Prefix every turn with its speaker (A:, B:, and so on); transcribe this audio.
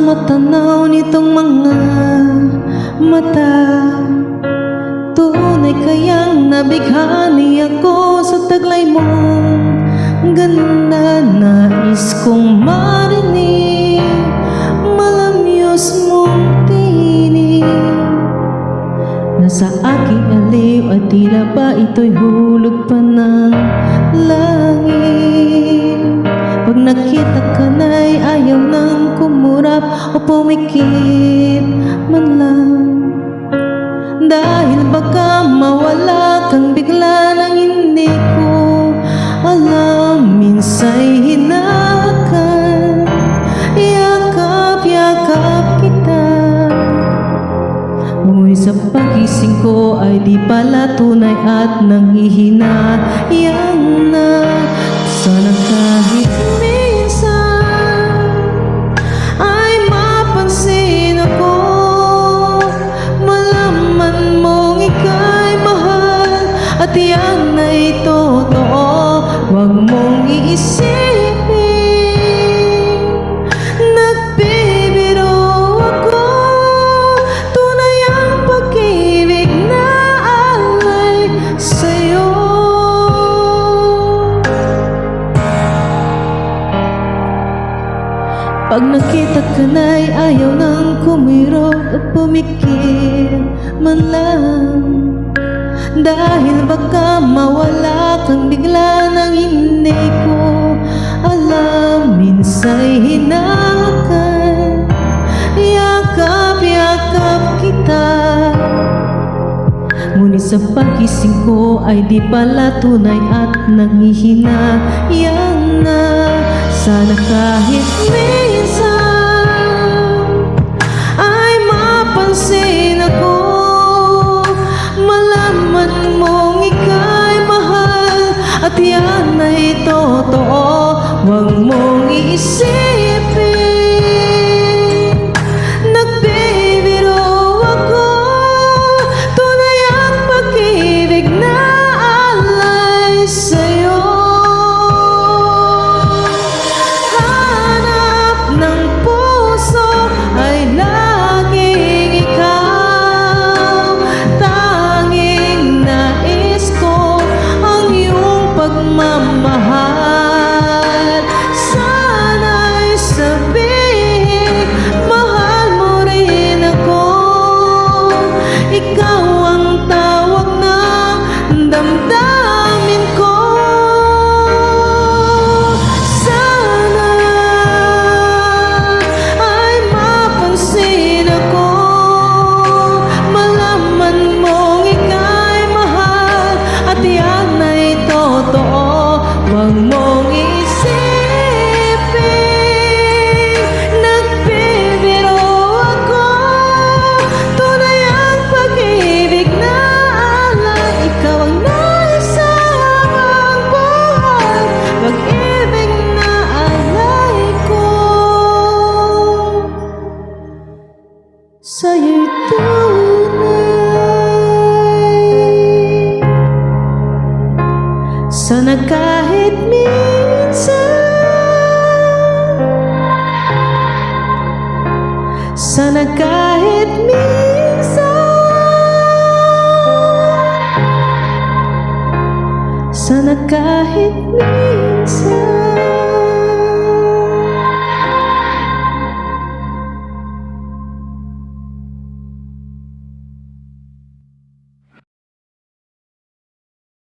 A: matanaw nitong mga mata. Tunay kayang nabighani ako sa taglay mong ganda. Nais kong marinig malamyos mong tinig nasa aking aliw at tila ba ito'y hulog pa ng langit. Pag nakita ka na'y ayaw nang kumurap o pumikit man lang, dahil baka mawala kang bigla nang hindi ko alam. Minsa'y hinakan, yakap-yakap kita, ngunit sa pagising ko ay di pala tunay at nanghihinayang na. Sana kahit minsan ay mapansin ako, malaman mong ika'y mahal at yan ay totoo. Huwag mong iisipin nagbibiro ako, tunay ang pag-ibig na alay sa'yo. Pag nakita ka na'y ayaw nang kumirot at pumikit man lang, dahil baka mawala kang bigla nang hindi ko alam. Minsa'y hinakan, yakap-yakap kita, ngunit sa pagising ko ay di pala tunay at nanghihinayang na. Sana kahit minsan ay mapansin ako, malaman mong ika'y mahal at yan ay totoo. Huwag mong iisipin nagbibiro ako, tunay ang pag-ibig na alay sa'yo. Hanap ng puso ay laging ikaw, tanging nais ko ang iyong pagmamahal. Sana'y sabihin mahal mo rin ako, ikaw ang tawag ng damdamin ko. Sana ay mapansin ako, malaman mong ika'y mahal at yan ay totoo. Huwag mong isipin nagbibiro ako, tunay ang pag-ibig na alay. Ikaw ang naisang buhay, pag-ibig na alay ko sa'yo'y tunay. Sana kahit minsan, sana kahit minsan, sana kahit minsan